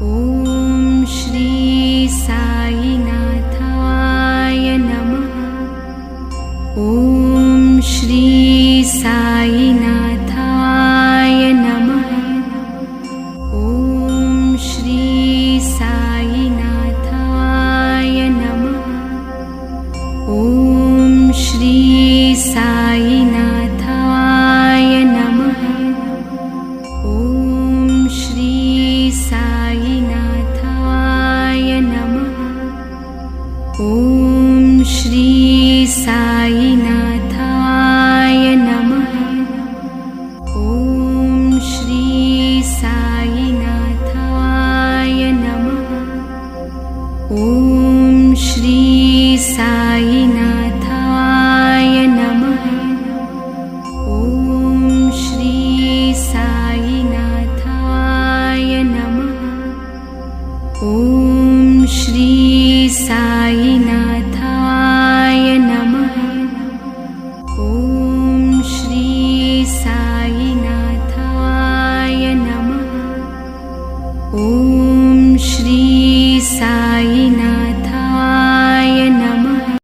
ॐ श्री साईनाथाय नमः। ॐ श्री साईनाथाय नमः। ॐ श्री साईनाथाय नमः। ॐ श्री साईनाथाय नमः। ॐ श्री साईनाथाय नमः। ॐ श्री साईनाथाय नमः। ॐ श्री साईनाथाय नमः। ॐ श्री साईनाथाय नमः। ॐ श्री साईनाथाय नमः। ॐ श्री साईनाथाय नमः। ॐ श्री साईनाथाय नमः। ॐ श्री साईनाथाय